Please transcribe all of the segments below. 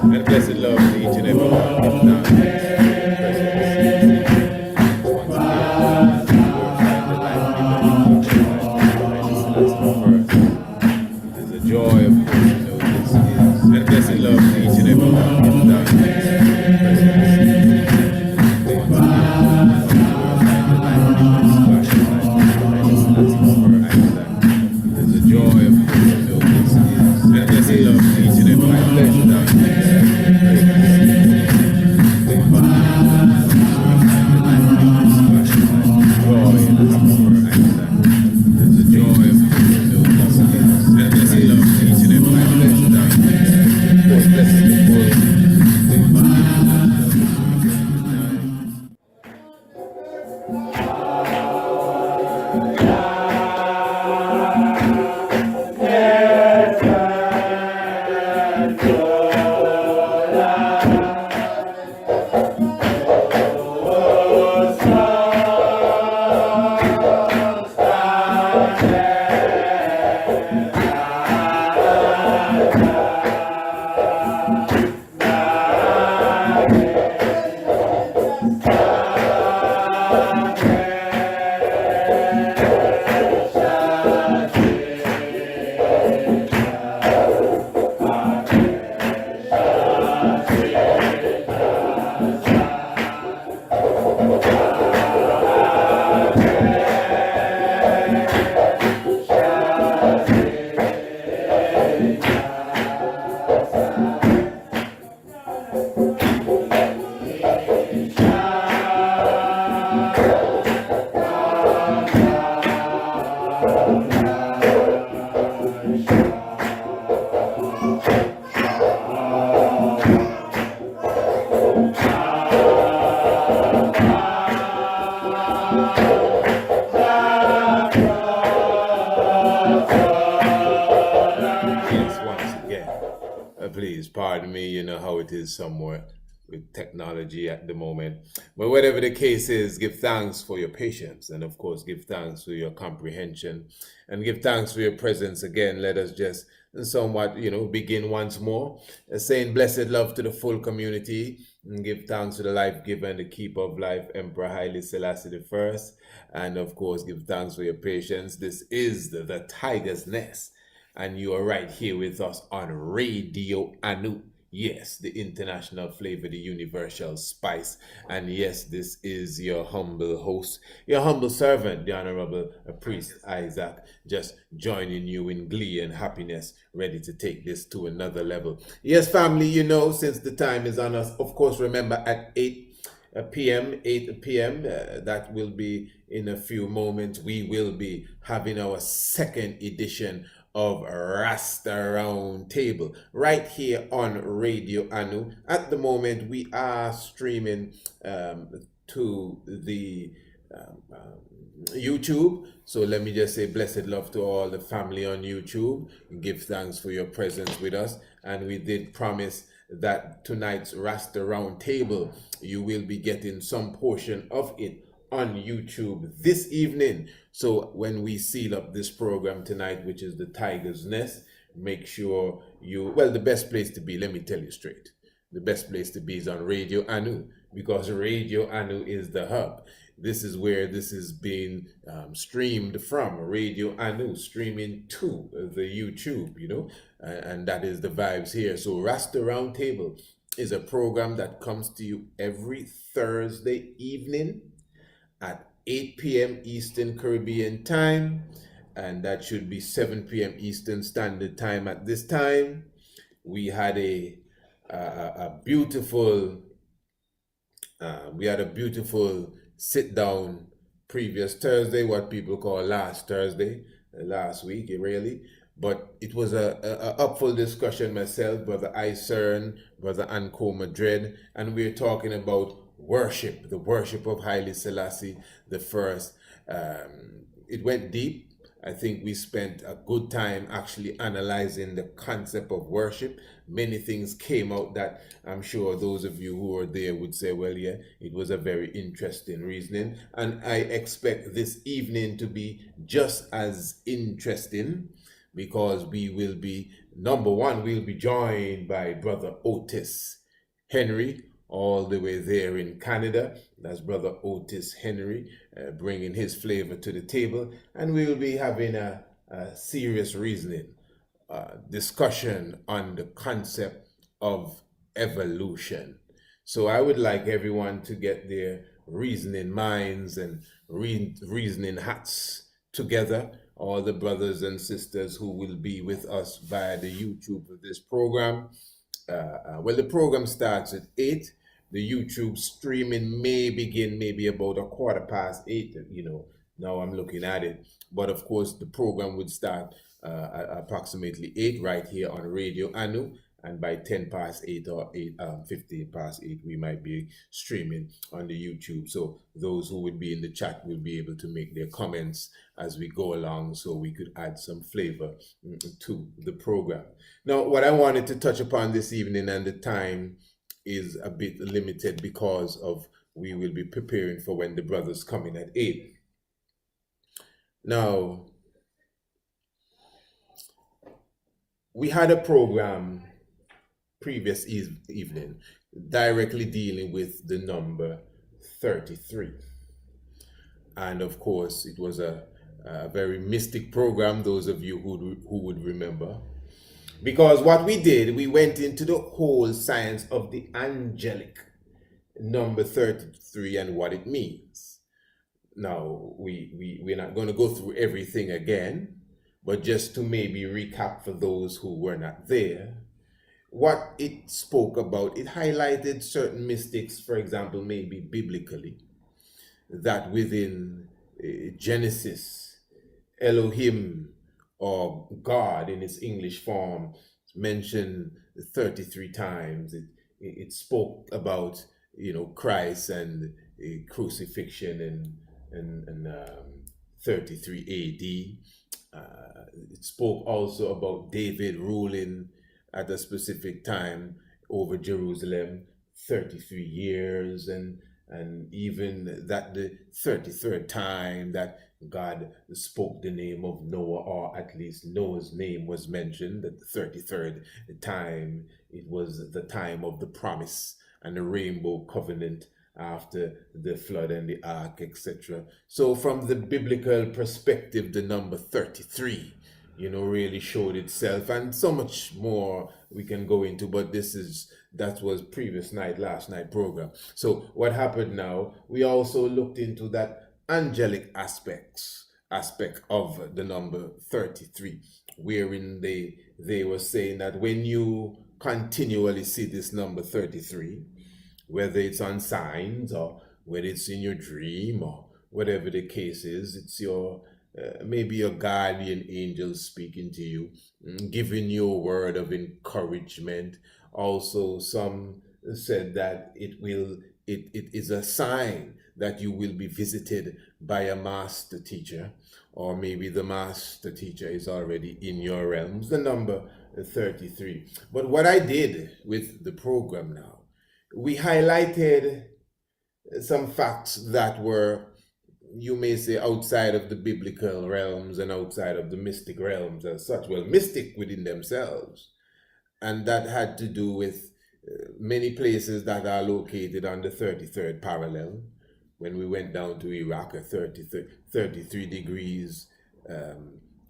And blessed love to each and every one. Give thanks for your presence. Once again, glorify the life giver, the keeper of life, the Celestial first. It is a joy, of course, to know this is. And blessed love to each and every one. Give thanks for your presence. Once again, glorify the life giver, the Celestial first. It is a joy, of course, to know this is. And blessed love to each and every one. Please pardon me, you know how it is somewhat with technology at the moment. But whatever the case is, give thanks for your patience, and of course, give thanks for your comprehension, and give thanks for your presence again. Let us just somewhat, begin once more, saying blessed love to the full community, and give thanks to the life giver and the keeper of life, Emperor Haile Selassie the First, and of course, give thanks for your patience. This is the Tiger's Nest, and you are right here with us on Radio Anu. Yes, the international flavor, the universal spice. And yes, this is your humble host, your humble servant, the Honorable Priest Isaac, just joining you in glee and happiness, ready to take this to another level. Yes, family, since the time is on us, of course, remember at 8 p.m., that will be in a few moments, we will be having our second edition of Rasta Round Table right here on Radio Anu. At the moment, we are streaming to the YouTube. So let me just say blessed love to all the family on YouTube. Give thanks for your presence with us. And we did promise that tonight's Rasta Round Table, you will be getting some portion of it on YouTube this evening. So when we seal up this program tonight, which is the Tiger's Nest, make sure the best place to be, let me tell you straight, the best place to be is on Radio Anu, because Radio Anu is the hub. This is where this is being streamed from. Radio Anu streaming to the YouTube, and that is the vibes here. So Rasta Round Table is a program that comes to you every Thursday evening at 8 p.m. Eastern Caribbean time, and that should be 7 p.m. Eastern Standard Time at this time. We had a beautiful sit down previous Thursday, what people call last Thursday, last week, really. But it was a upful discussion, myself, Brother Isern, Brother Anko Madrid, and we're talking about worship, the worship of Haile Selassie the First. It went deep. I think we spent a good time actually analyzing the concept of worship. Many things came out that I'm sure those of you who were there would say, well, yeah, it was a very interesting reasoning. And I expect this evening to be just as interesting, because we will be, number one, we'll be joined by Brother Otis Henry, all the way there in Canada. That's Brother Otis Henry, bringing his flavor to the table. And we will be having a serious reasoning discussion on the concept of evolution. So I would like everyone to get their reasoning minds and reasoning hats together. All the brothers and sisters who will be with us via the YouTube of this program. Well, the program starts at 8. The YouTube streaming may begin maybe about 8:15. Now I'm looking at it. But of course, the program would start at approximately 8 right here on Radio Anu. And by 8:10 or 8:15, we might be streaming on the YouTube. So those who would be in the chat will be able to make their comments as we go along, so we could add some flavor to the program. Now, what I wanted to touch upon this evening, and the time is a bit limited because of we will be preparing for when the brothers come in at 8. Now, we had a program previous evening directly dealing with the number 33. And of course, it was a very mystic program, those of you who would remember. Because what we did, we went into the whole science of the angelic number 33 and what it means. Now, we're not going to go through everything again, but just to maybe recap for those who were not there, what it spoke about, it highlighted certain mystics, for example, maybe biblically, that within Genesis, Elohim, or God in its English form, mentioned 33 times. It spoke about, Christ and crucifixion and 33 AD. It spoke also about David ruling at a specific time over Jerusalem, 33 years, and even that the 33rd time that God spoke the name of Noah, or at least Noah's name was mentioned, that the 33rd time, it was the time of the promise and the rainbow covenant after the flood and the ark, etc. So from the biblical perspective, the number 33, really showed itself, and so much more we can go into, but that was last night program. So what happened now, we also looked into that angelic aspect of the number 33, wherein they were saying that when you continually see this number 33, whether it's on signs or whether it's in your dream or whatever the case is, it's your maybe your guardian angel speaking to you, giving you a word of encouragement. Also, some said that it is a sign that you will be visited by a master teacher, or maybe the master teacher is already in your realms, the number 33. But what I did with the program now, we highlighted some facts that were, you may say, outside of the biblical realms and outside of the mystic realms as such. Well, mystic within themselves. And that had to do with many places that are located on the 33rd parallel. When we went down to Iraq at 33 degrees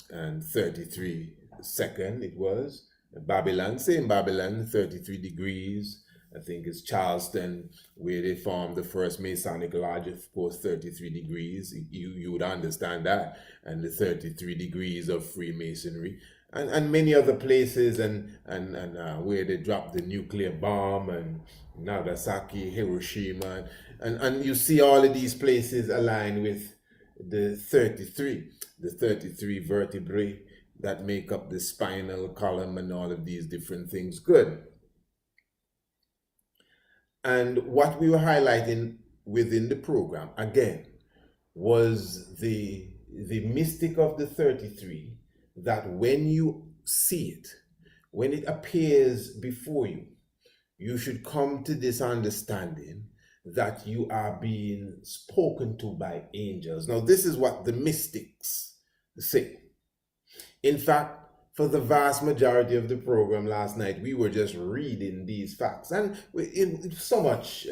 and 33 second it was. Babylon, same Babylon, 33 degrees. I think it's Charleston where they formed the first Masonic Lodge, of course, 33 degrees. You would understand that. And the 33 degrees of Freemasonry. And many other places and where they dropped the nuclear bomb and Nagasaki, Hiroshima. And you see all of these places align with the 33 vertebrae that make up the spinal column and all of these different things. Good. And what we were highlighting within the program, again, was the mystic of the 33, that when you see it, when it appears before you, you should come to this understanding that you are being spoken to by angels. Now, this is what the mystics say. In fact, for the vast majority of the program last night, we were just reading these facts, and in so much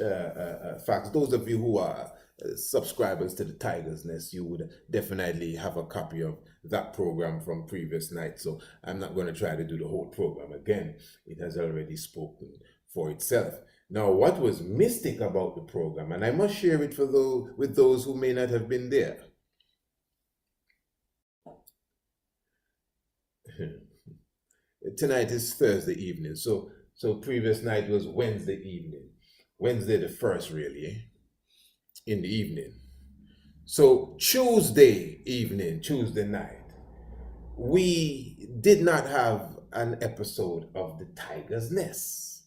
facts. Those of you who are subscribers to the Tiger's Nest, you would definitely have a copy of that program from previous night. So I'm not going to try to do the whole program again. It has already spoken for itself. Now, what was mystic about the program, and I must share it with those who may not have been there. Tonight is Thursday evening, so previous night was Wednesday evening. Wednesday the 1st, really, in the evening. So Tuesday evening, Tuesday night, we did not have an episode of the Tiger's Nest.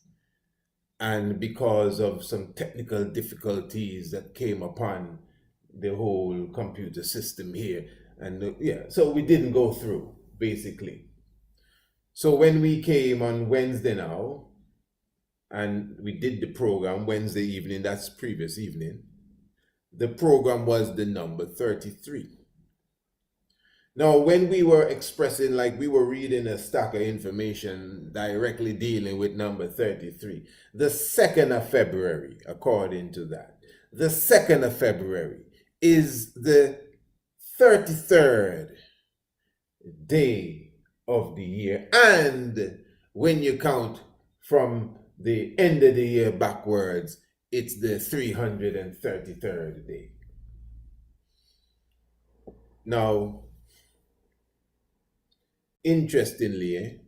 And because of some technical difficulties that came upon the whole computer system here, and so we didn't go through, basically. So when we came on Wednesday now, and we did the program Wednesday evening, that's previous evening, the program was the number 33. Now, when we were expressing, like we were reading a stack of information directly dealing with number 33, the 2nd of February, according to that, the 2nd of February is the 33rd day of the year. And when you count from the end of the year backwards, it's the 333rd day. Now, interestingly,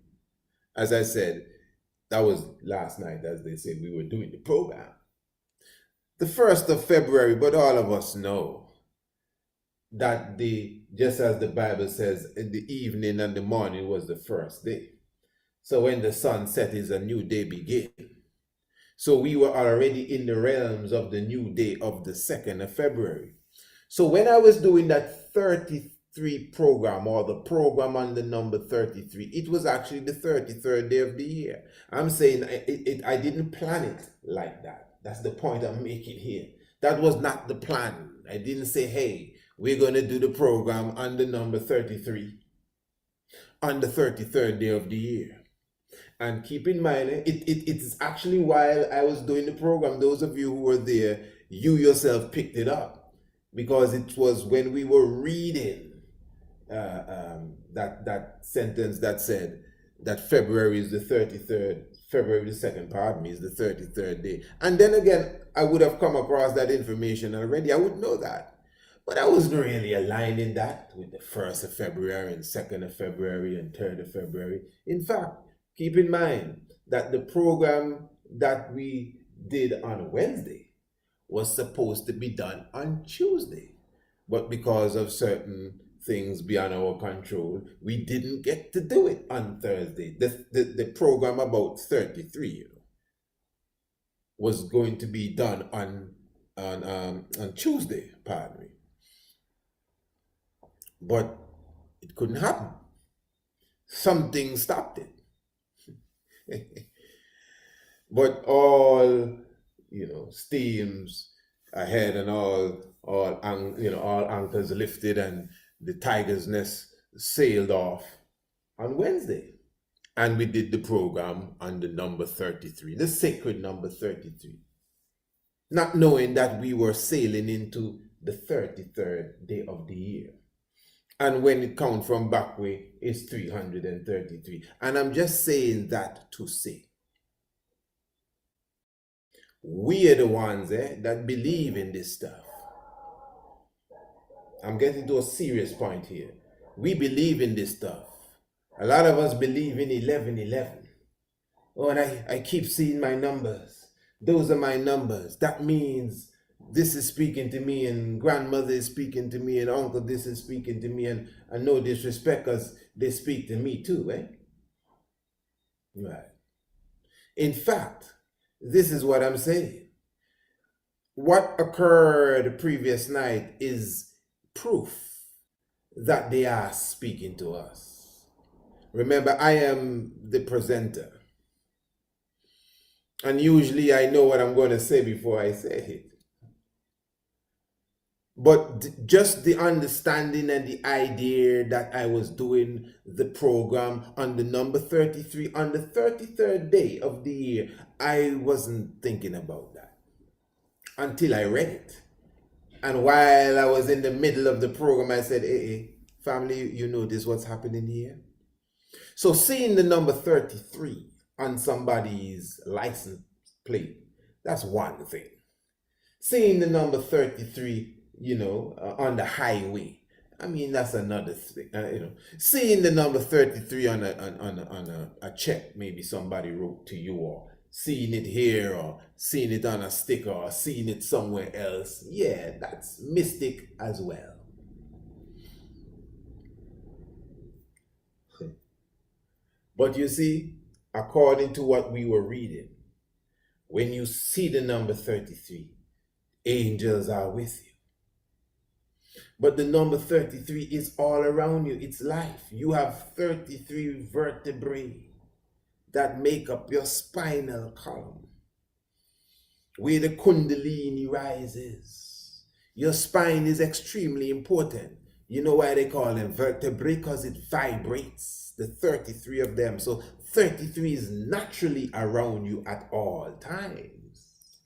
as I said, that was last night, as they said, we were doing the program. The 1st of February, but all of us know that just as the Bible says, in the evening and the morning was the first day. So when the sun set is a new day begin. So we were already in the realms of the new day of the 2nd of February. So when I was doing that 33 program, or the program on the number 33, it was actually the 33rd day of the year. I'm saying I didn't plan it like that. That's the point I'm making here. That was not the plan. I didn't say, hey, we're going to do the program on the number 33 on the 33rd day of the year. And keep in mind, it's actually while I was doing the program, those of you who were there, you yourself picked it up, because it was when we were reading that sentence that said that February is the 33rd, February the 2nd, pardon me, is the 33rd day. And then again, I would have come across that information already. I would know that. But I wasn't really aligning that with the 1st of February and 2nd of February and 3rd of February. In fact, keep in mind that the program that we did on Wednesday was supposed to be done on Tuesday. But because of certain things beyond our control, we didn't get to do it on Thursday. The program about 33 was going to be done on Tuesday, pardon me. But it couldn't happen. Something stopped it. But all, steams ahead and all anchors lifted, and the Tiger's Nest sailed off on Wednesday. And we did the program on the number 33, the sacred number 33, not knowing that we were sailing into the 33rd day of the year. And when it counts from back way, it's 333. And I'm just saying that to say, we are the ones that believe in this stuff. I'm getting to a serious point here. We believe in this stuff. A lot of us believe in 1111. Oh, and I keep seeing my numbers. Those are my numbers. That means this is speaking to me, and grandmother is speaking to me, and uncle this is speaking to me, and no disrespect because they speak to me too, eh? Right. In fact, this is what I'm saying. What occurred the previous night is proof that they are speaking to us. Remember, I am the presenter. And usually I know what I'm going to say before I say it. But just the understanding and the idea that I was doing the program on the number 33 on the 33rd day of the year, I wasn't thinking about that until I read it. And while I was in the middle of the program, I said, hey, family, you notice what's happening here? So seeing the number 33 on somebody's license plate, that's one thing. Seeing the number 33, on the highway, I mean, that's another thing. Seeing the number 33 on a check, maybe somebody wrote to you, or seeing it here, or seeing it on a sticker, or seeing it somewhere else, yeah, that's mystic as well. But you see, according to what we were reading, when you see the number 33, angels are with you. But the number 33 is all around you. It's life. You have 33 vertebrae that make up your spinal column, where the kundalini rises. Your spine is extremely important. You know why they call them vertebrae? Because it vibrates, the 33 of them. So 33 is naturally around you at all times,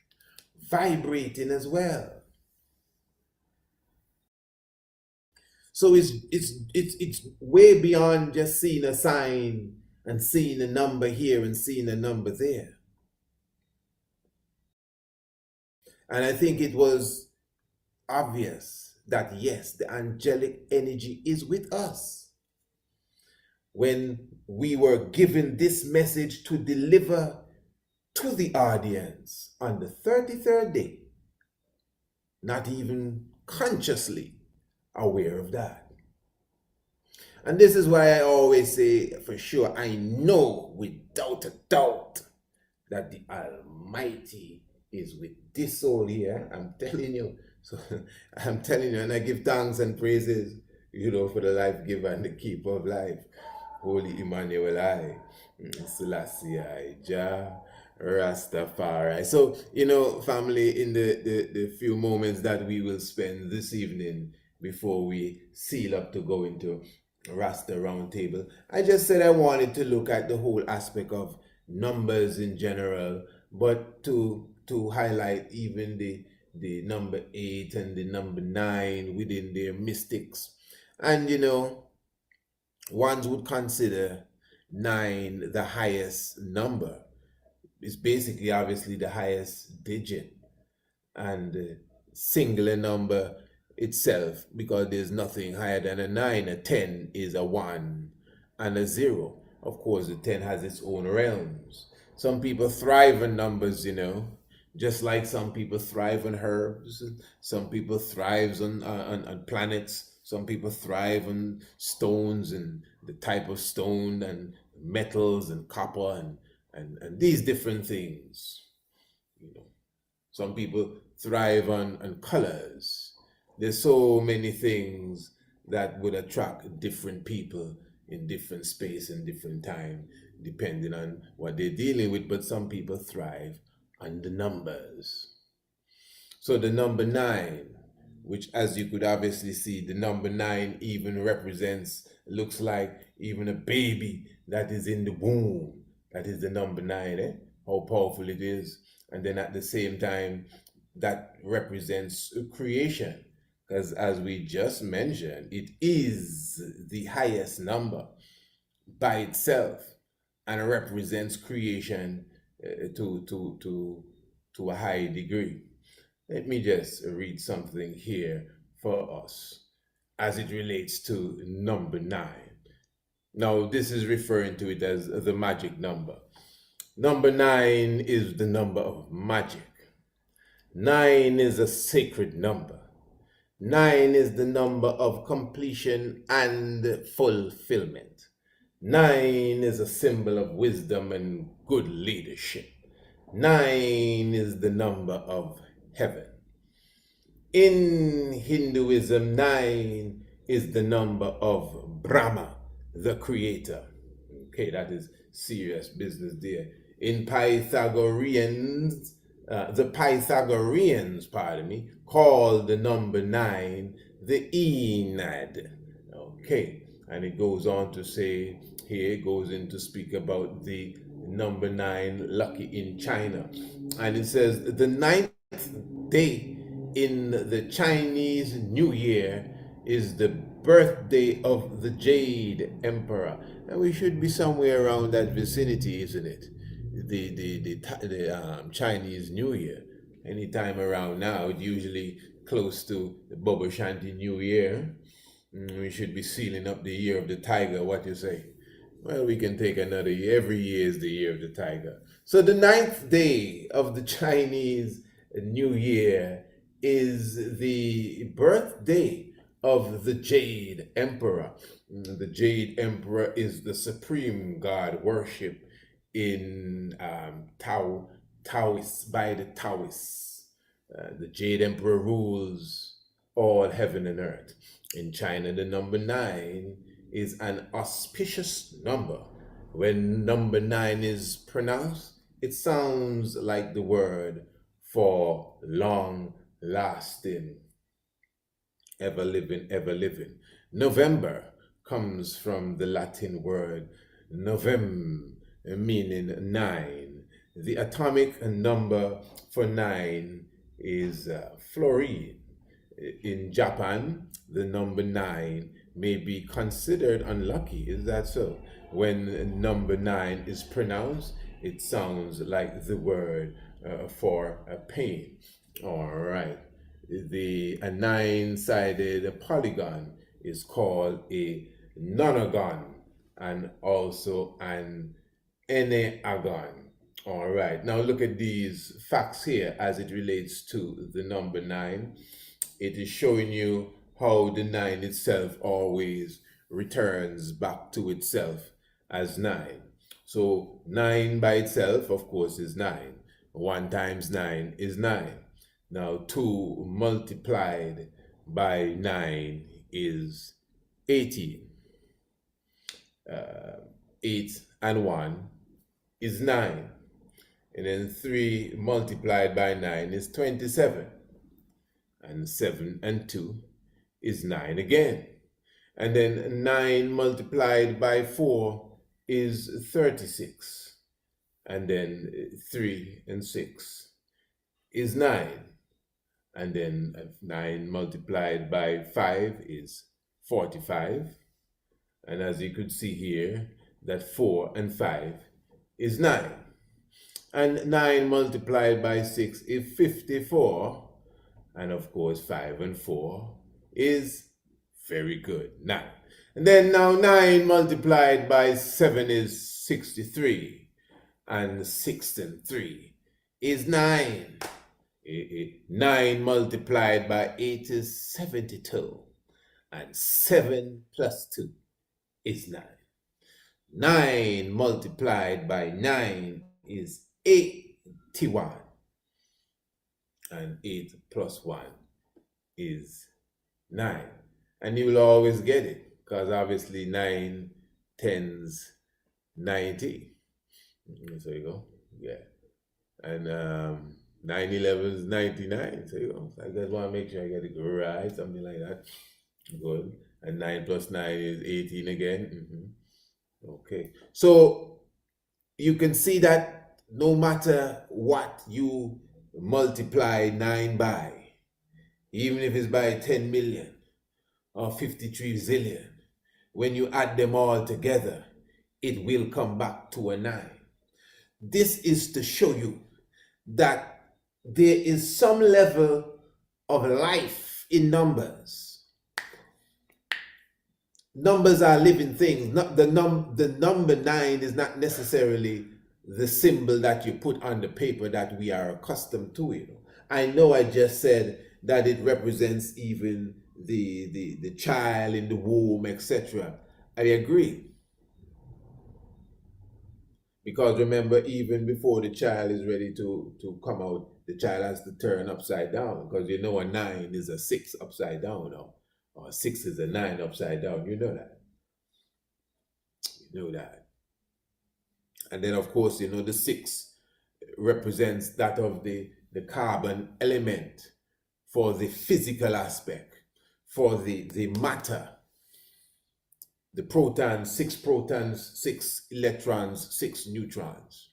vibrating as well. So it's way beyond just seeing a sign and seeing a number here and seeing a number there. And I think it was obvious that yes, the angelic energy is with us. When we were given this message to deliver to the audience on the 33rd day, not even consciously aware of that. And this is why I always say, for sure, I know without a doubt that the Almighty is with this soul here. I'm telling you. So I'm telling you, and I give thanks and praises, for the life giver and the keeper of life. Holy Emmanuel, Selassie, Jah, Rastafari. So, family, in the few moments that we will spend this evening before we seal up to go into Rasta Round Table, I just said I wanted to look at the whole aspect of numbers in general, but to highlight even the number 8 and the number 9 within their mystics. And ones would consider 9 the highest number. It's basically obviously the highest digit, and the singular number itself, because there's nothing higher than a 9. A 10 is a 1 and a 0. Of course, the 10 has its own realms. Some people thrive on numbers, just like some people thrive on herbs. Some people thrive on planets. Some people thrive on stones and the type of stone and metals and copper and these different things. Some people thrive on colors. There's so many things that would attract different people in different space and different time, depending on what they're dealing with. But some people thrive on the numbers. So the number 9, which, as you could obviously see, the number 9 even represents looks like even a baby that is in the womb. That is the number 9, eh? How powerful it is. And then at the same time, that represents creation. Because as we just mentioned, it is the highest number by itself and represents creation to a high degree. Let me just read something here for us as it relates to number 9. Now, this is referring to it as the magic number. Number 9 is the number of magic. 9 is a sacred number. 9 is the number of completion and fulfillment. 9 is a symbol of wisdom and good leadership. 9 is the number of heaven. In Hinduism, 9 is the number of Brahma, the creator. Okay, that is serious business there. In Pythagoreans, the Pythagoreans, pardon me, call the number 9 the Enad. Okay, and it goes on to say, here it goes in to speak about the number 9 lucky in China. And it says, the 9th day in the Chinese New Year is the birthday of the Jade Emperor. And we should be somewhere around that vicinity, isn't it? The Chinese New Year. Anytime around now, it's usually close to the Bobo Shanti New Year. We should be sealing up the year of the tiger. What you say? Well, we can take another year. Every year is the year of the tiger. So the 9th day of the Chinese New Year is the birthday of the Jade Emperor. The Jade Emperor is the supreme god worship in Taoists, by the Taoists. The Jade Emperor rules all heaven and earth. In China, the number 9 is an auspicious number. When number 9 is pronounced, it sounds like the word for long lasting, ever living, ever living. November comes from the Latin word novem, meaning 9. The atomic number for 9 is fluorine. In Japan, the number 9 may be considered unlucky. Is that so? When number 9 is pronounced, it sounds like the word for pain. All right. A 9-sided polygon is called a nonagon and also an enneagon. All right. Now look at these facts here as it relates to the number 9. It is showing you how the 9 itself always returns back to itself as 9. So 9 by itself, of course, is 9. 1 times 9 is 9. Now 2 multiplied by 9 is 18. 8 and 1 is 9. And then 3 multiplied by 9 is 27. And 7 and 2 is 9 again. And then 9 multiplied by 4 is 36. And then 3 and 6 is 9. And then 9 multiplied by 5 is 45. And as you could see here, that 4 and 5 is 9. And 9 multiplied by 6 is 54. And of course, 5 and 4 is very good, 9. And then now 9 multiplied by 7 is 63. And 6 and 3 is 9. 9 multiplied by 8 is 72. And 7 plus 2 is 9. 9 multiplied by 9 is 81. And 8 plus 1 is 9. And you will always get it, because obviously 9 tens 90. So you go, yeah. And 9 11 is 99. So you go. So I just want to make sure I get it right, something like that. Good. And 9 plus 9 is 18 again. Okay. So you can see that no matter what you multiply 9 by, even if it's by 10 million or 53 zillion, when you add them all together, it will come back to a 9. This is to show you that there is some level of life in numbers. Numbers are living things. The number 9 is not necessarily the symbol that you put on the paper that we are accustomed to. I know I just said that it represents even the child in the womb, etc. I agree. Because remember, even before the child is ready to come out, the child has to turn upside down. Because you know a 9 is a 6 upside down, or a 6 is a 9 upside down. You know that. You know that. And then, of course, you know the 6 represents that of the carbon element for the physical aspect, for the matter. The protons, 6 electrons, 6 neutrons.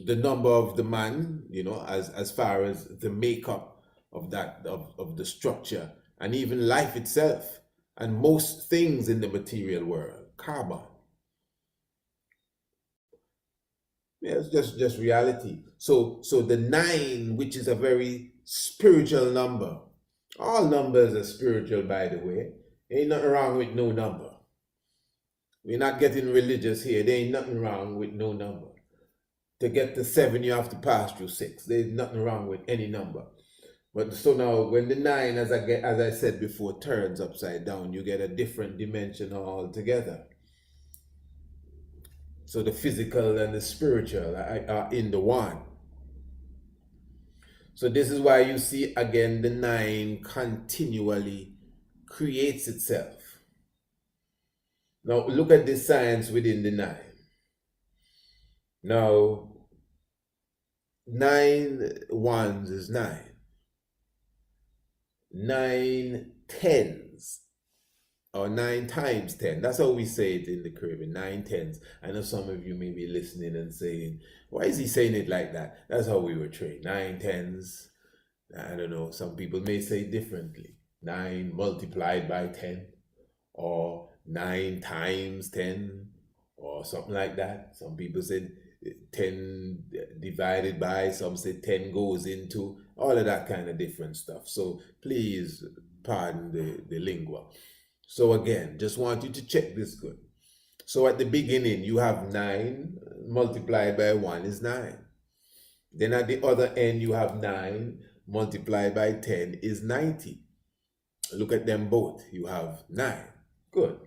The number of the man, as far as the makeup of that, of the structure, and even life itself, and most things in the material world, carbon. Yeah, it's just reality. So the 9, which is a very spiritual number. All numbers are spiritual, by the way. Ain't nothing wrong with no number. We're not getting religious here. There ain't nothing wrong with no number. To get to 7, you have to pass through 6. There's nothing wrong with any number. But so now, when the 9, as I said before, turns upside down, you get a different dimension altogether. So the physical and the spiritual are in the 1. So this is why you see again the 9 continually creates itself. Now look at the science within the 9. Now 9 ones is 9. 9 tens, or 9 times 10. That's how we say it in the Caribbean, 9 tens. I know some of you may be listening and saying, why is he saying it like that? That's how we were trained. 9 tens. I don't know, some people may say differently. 9 multiplied by 10, or 9 times 10, or something like that. Some people said 10 divided by, some say 10 goes into, all of that kind of different stuff. So please pardon the lingua. So again, just want you to check this good. So at the beginning, you have 9 multiplied by 1 is 9. Then at the other end, you have 9 multiplied by 10 is 90. Look at them both. You have 9. Good.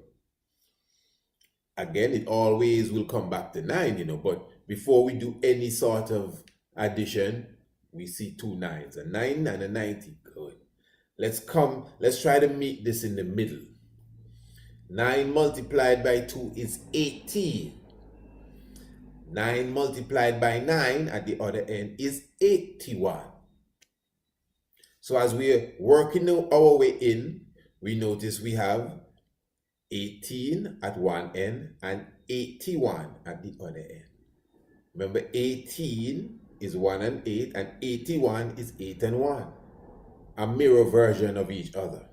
Again, it always will come back to 9, but before we do any sort of addition, we see 2 9s, a 9 and a 90. Good. Let's try to meet this in the middle. 9 multiplied by 2 is 18. 9 multiplied by 9 at the other end is 81. So as we are working our way in, we notice we have 18 at one end and 81 at the other end. Remember, 18 is 1 and 8, and 81 is 8 and 1. A mirror version of each other.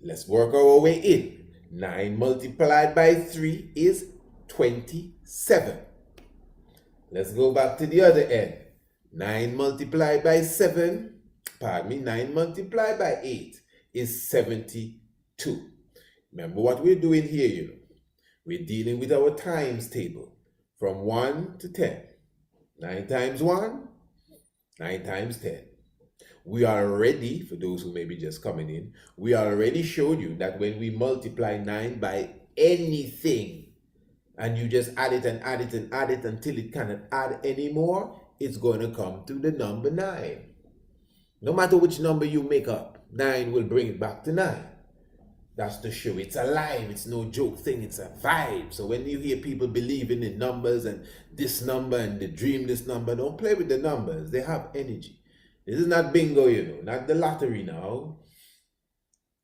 Let's work our way in. 9 multiplied by 3 is 27. Let's go back to the other end. 9 multiplied by 9 multiplied by 8 is 72. Remember what we're doing here, We're dealing with our times table from 1 to 10. 9 times 1, 9 times 10. We already, for those who may be just coming in, we already showed you that when we multiply 9 by anything, and you just add it and add it and add it until it cannot add anymore, it's going to come to the number 9. No matter which number you make up, 9 will bring it back to 9. That's to show it's alive. It's no joke thing. It's a vibe. So when you hear people believing in numbers and this number and they dream this number, don't play with the numbers. They have energy. This is not bingo, not the lottery now.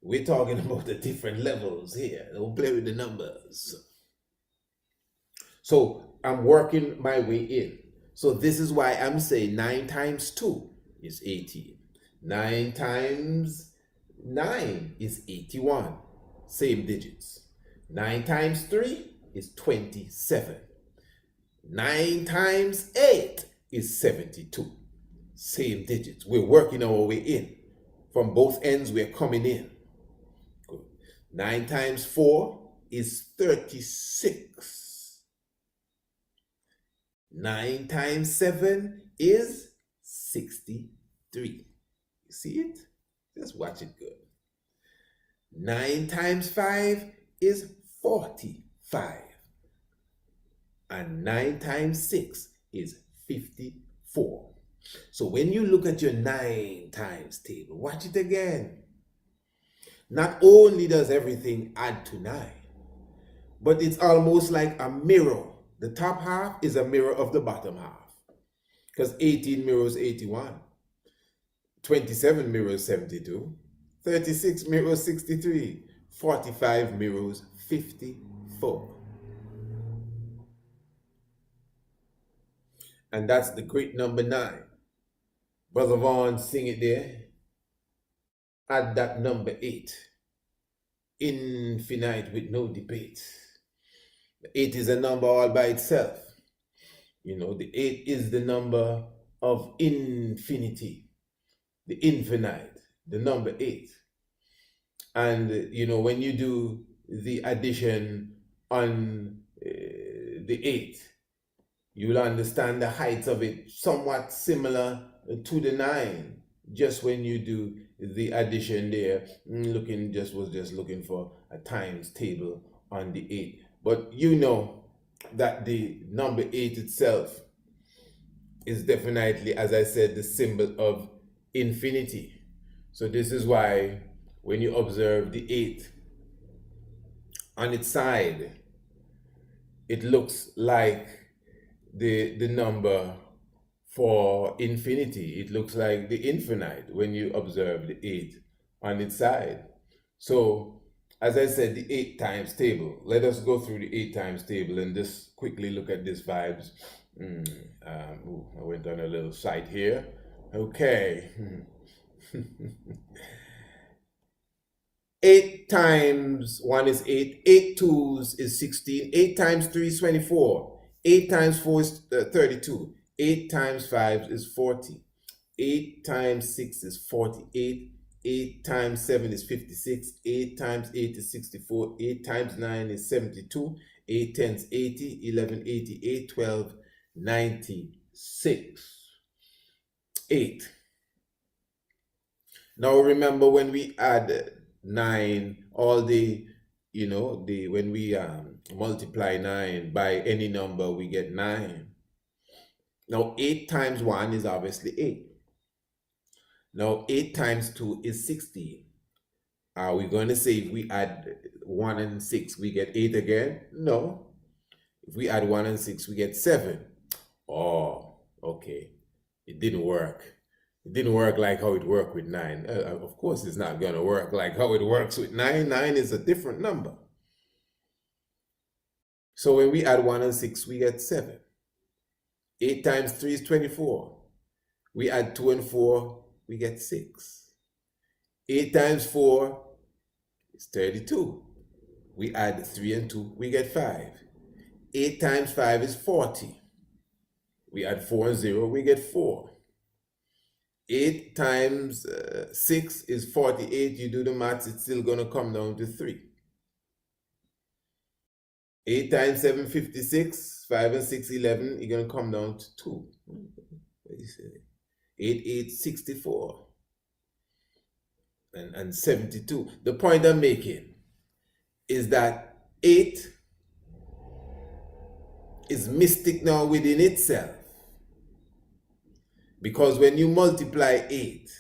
We're talking about the different levels here. Don't play with the numbers. So I'm working my way in. So this is why I'm saying 9 times 2 is 18. 9 times 9 is 81. Same digits. 9 times 3 is 27. 9 times 8 is 72. Same digits. We're working our way in. From both ends, we're coming in. Good. 9 times 4 is 36. 9 times 7 is 63. You see it? Just watch it good. 9 times 5 is 45. And 9 times 6 is 54. So when you look at your 9 times table, watch it again. Not only does everything add to 9, but it's almost like a mirror. The top half is a mirror of the bottom half. Because 18 mirrors 81. 27 mirrors 72. 36 mirrors 63. 45 mirrors 54. And that's the great number 9. Brother Vaughn, sing it there. Add that number 8. Infinite with no debate. 8 is a number all by itself. You know, the 8 is the number of infinity, the infinite, the number 8. And, you know, when you do the addition on the 8, you will understand the heights of it somewhat similar to the 9. Just when you do the addition there, was just looking for a times table on the 8. But you know that the number 8 itself is definitely, as I said, the symbol of infinity. So this is why when you observe the 8 on its side, it looks like the number for infinity. It looks like the infinite when you observe the 8 on its side. So as I said, the 8 times table. Let us go through the 8 times table and just quickly look at this vibes. I went on a little site here. Okay. 8 times 1 is 8. 8 twos is 16. 8 times 3 is 24. 8 times 4 is 32. 8 times 5 is 40. 8 times 6 is 48. 8 times 7 is 56. 8 times 8 is 64. 8 times 9 is 72. 8 tens 80. 11 88. 12 96. 8. Now remember, when we add 9, all the, when we multiply 9 by any number, we get 9. Now 8 times 1 is obviously 8. Now 8 times 2 is 16. Are we going to say if we add 1 and 6, we get 8 again? No. If we add 1 and 6, we get 7. Oh, okay. It didn't work. It didn't work like how it worked with 9. Of course, it's not going to work like how it works with 9. 9 is a different number. So when we add 1 and 6, we get 7. 8 times 3 is 24. We add 2 and 4, we get 6. 8 times 4 is 32. We add 3 and 2, we get 5. 8 times 5 is 40. We add 4 and 0, we get 4. 8 times 6 is 48. You do the maths, it's still going to come down to 3. 8 times 7, 56. 5 and 6, 11. You're going to come down to 2. 8, 8, 64. And 72. The point I'm making is that 8 is mystic now within itself. Because when you multiply 8,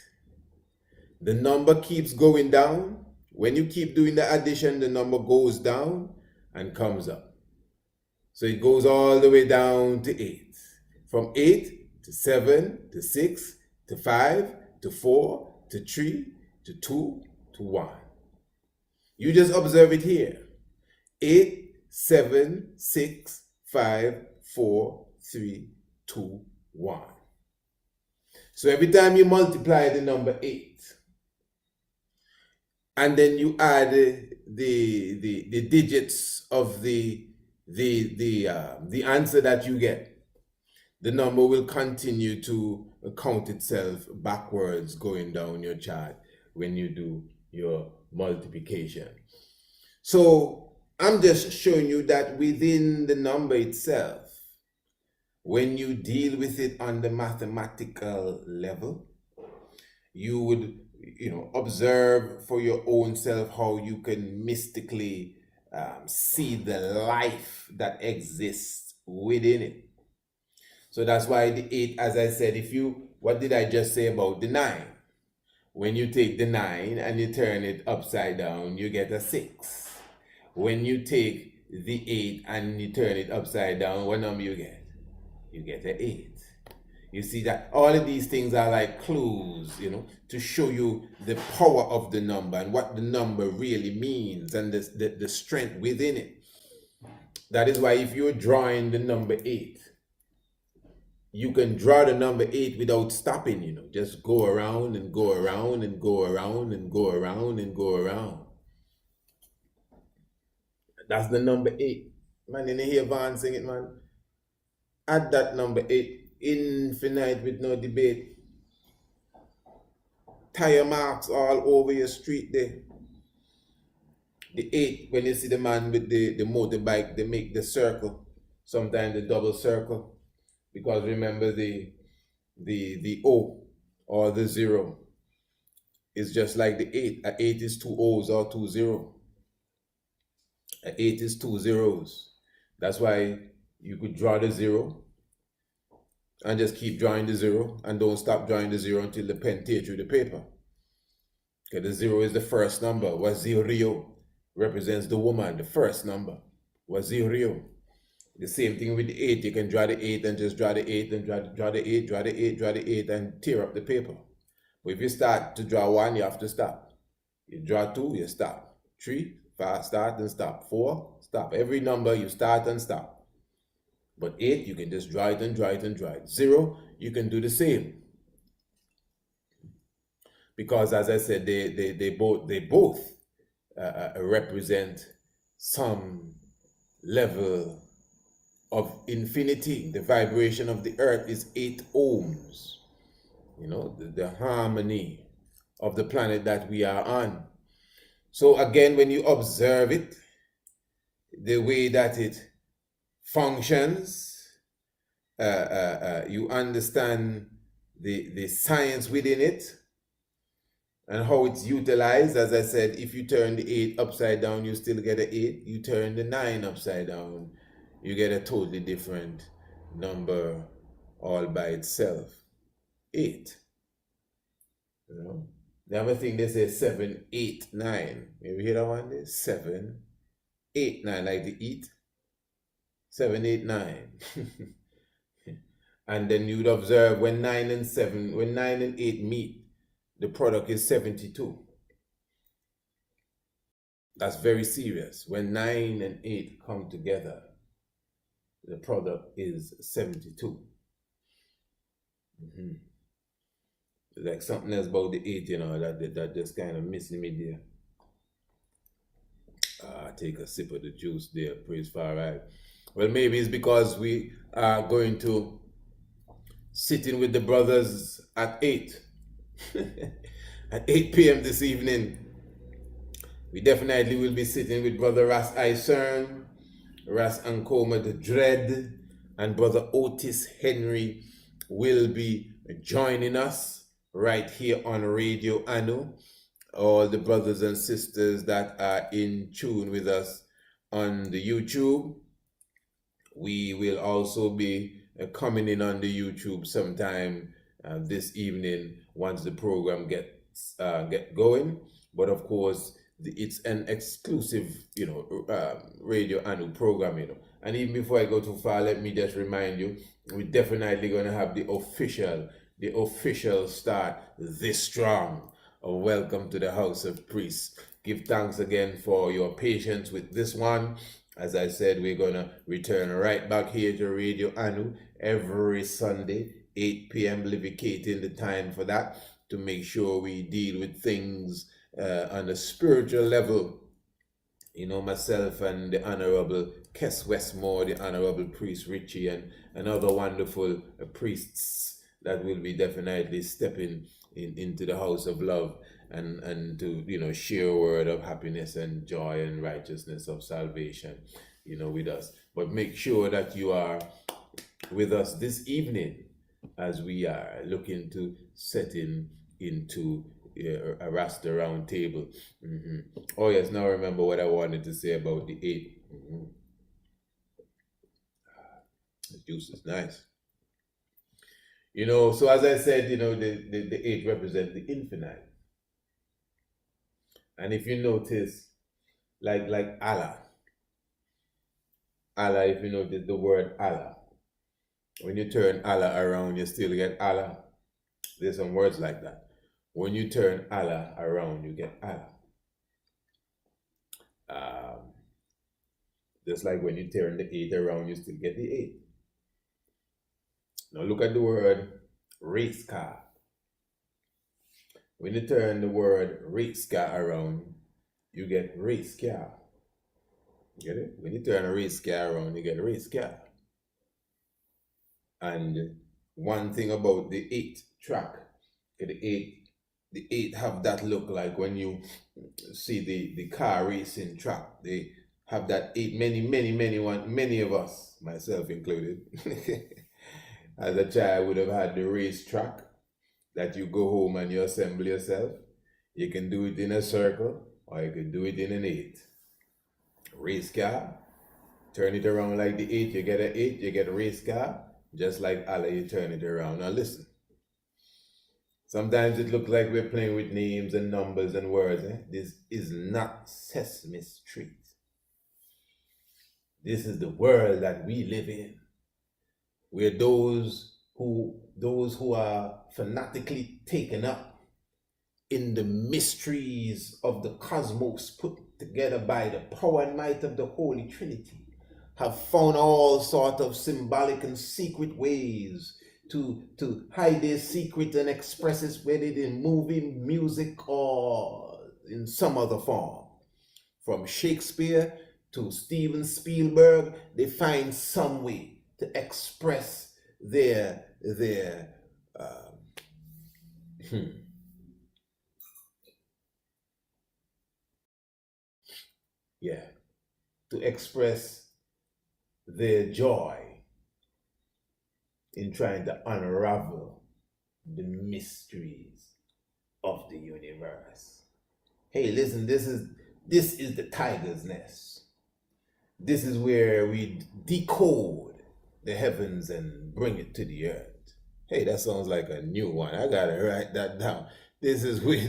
the number keeps going down. When you keep doing the addition, the number goes down and comes up. So it goes all the way down to 8. From 8 to 7 to 6 to 5 to 4 to 3 to 2 to 1. You just observe it here. 8, 7, 6, 5, 4, 3, 2, 1. So every time you multiply the number 8, and then you add the digits of the answer that you get, the number will continue to count itself backwards going down your chart when you do your multiplication. So I'm just showing you that within the number itself, when you deal with it on the mathematical level, you would observe for your own self how you can mystically see the life that exists within it. So that's why the 8, as I said, what did I just say about the 9? When you take the 9 and you turn it upside down, you get a 6. When you take the 8 and you turn it upside down, what number you get? You get an 8. You see that all of these things are like clues, to show you the power of the number and what the number really means and the strength within it. That is why if you're drawing the number 8, you can draw the number 8 without stopping, just go around and go around and go around and go around and go around. That's the number 8. Man, you hear Van sing it, man. Add that number 8. Infinite with no debate. Tire marks all over your street there. The 8, when you see the man with the motorbike, they make the circle, sometimes the double circle. Because remember the O or the 0 is just like the 8. An 8 is 2 O's or 2 0. An 8 is 2 zeros. That's why you could draw the 0 and just keep drawing the 0 and don't stop drawing the 0 until the pen tears through the paper. Okay, the 0 is the first number. Wazirio represents the woman, the first number. Wazirio. The same thing with the 8. You can draw the 8 and just draw the 8 and draw the 8, draw the 8, draw the 8 and tear up the paper. But if you start to draw 1, you have to stop. You draw 2, you stop. 3, 5, start and stop. 4, stop. Every number you start and stop. But 8, you can just draw it and draw it and draw it. 0, you can do the same. Because as I said, they both represent some level of infinity. The vibration of the earth is 8 ohms. The harmony of the planet that we are on. So again, when you observe it, the way that it functions, you understand the science within it and how it's utilized. As I said, if you turn the 8 upside down, you still get an 8. You turn the 9 upside down, you get a totally different number all by itself. 8. The other thing they say 7, 8, 9. You hear that one there? 7, 8, 9, like to eat. 7, 8, 9. And then you'd observe when 9 and 8 meet, the product is 72. That's very serious. When 9 and 8 come together, the product is 72. Like something else about the 8, that just kind of missing me there. Take a sip of the juice there, praise far right. Well, maybe it's because we are going to sit in with the brothers at 8. At 8 p.m. this evening. We definitely will be sitting with Brother Ras Isern, Ras Ankoma the Dread, and Brother Otis Henry will be joining us right here on Radio Anu. All the brothers and sisters that are in tune with us on the YouTube, we will also be coming in on the YouTube sometime this evening once the program gets going. But of course, it's an exclusive, Radio Anu program, And even before I go too far, let me just remind you, we're definitely going to have the official start this strong. Welcome to the House of Priests. Give thanks again for your patience with this one. As I said, we're going to return right back here to Radio Anu every Sunday, 8 p.m., livicating the time for that to make sure we deal with things on a spiritual level. You know, myself and the Honorable Kes Westmore, the Honorable Priest Richie, and other wonderful priests that will be definitely stepping into the house of love and to, you know, share a word of happiness and joy and righteousness of salvation, you know, with us. But make sure that you are with us this evening as we are looking to setting into a Rasta Round Table. Oh yes, now remember what I wanted to say about the 8. The juice is nice. You know, so as I said, you know, the 8 represents the infinite. And if you notice, like Allah, if you notice the word Allah, when you turn Allah around, you still get Allah. There's some words like that. When you turn Allah around, you get Allah. Just like when you turn the 8 around, you still get the 8. Now look at the word race car. When you turn the word race car around, you get race car. Get it? When you turn a race car around, you get race car. And one thing about the 8 track, the 8 have that look like when you see the car racing track. They have that 8, many of us, myself included, as a child would have had the race track that you go home and you assemble yourself. You can do it in a circle or you can do it in an 8. Race car, turn it around like the 8, you get an 8, you get a race car. Just like Allah, you turn it around. Now listen, sometimes it looks like we're playing with names and numbers and words. This is not Sesame Street. This is the world that we live in, where those who are fanatically taken up in the mysteries of the cosmos put together by the power and might of the Holy Trinity have found all sort of symbolic and secret ways to hide their secret and express it, whether in movie, music, or in some other form. From Shakespeare to Steven Spielberg, they find some way to express their to express their joy in trying to unravel the mysteries of the universe. Hey, listen, this is the tiger's nest. This is where we decode the heavens and bring it to the earth. Hey, that sounds like a new one. I gotta write that down. This is where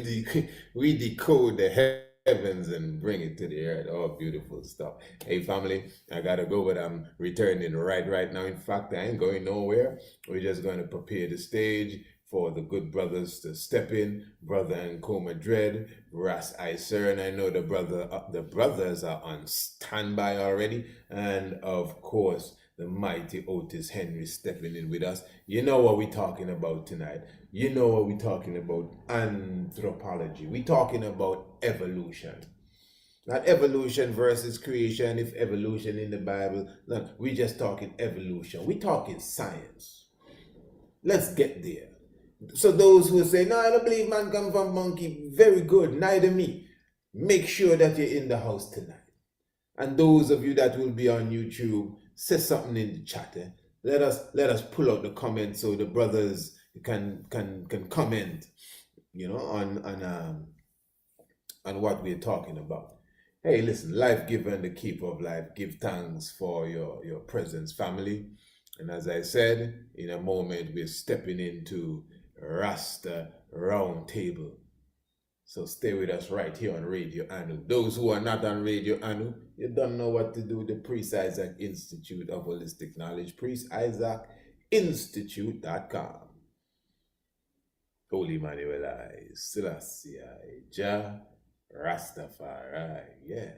we decode the heavens and bring it to the earth. Oh, beautiful stuff. Hey family, I gotta go, but I'm returning right now. In fact, I ain't going nowhere. We're just going to prepare the stage for the good brothers to step in. Brother Nkoma Dread, Ras Iser, and I know the brothers are on standby already, and of course the mighty Otis Henry stepping in with us. You know what we're talking about tonight. You know what we're talking about. Anthropology. We're talking about evolution. Not evolution versus creation, if evolution in the Bible. No, we're just talking evolution. We're talking science. Let's get there. So those who say, no, I don't believe man come from monkey, very good, neither me. Make sure that you're in the house tonight. And those of you that will be on YouTube, say something in the chat. Let us pull out the comments so the brothers can comment, you know, on what we're talking about. Hey, listen, life giver and the keeper of life, give thanks for your presence, family. And as I said, in a moment we're stepping into Rasta Round Table. So stay with us right here on Radio Anu. Those who are not on Radio Anu, you don't know what to do. The Priest Isaac Institute of Holistic Knowledge, PriestIsaacInstitute.com. Holy Manuel I, Selassie I, Jah Rastafari, yeah.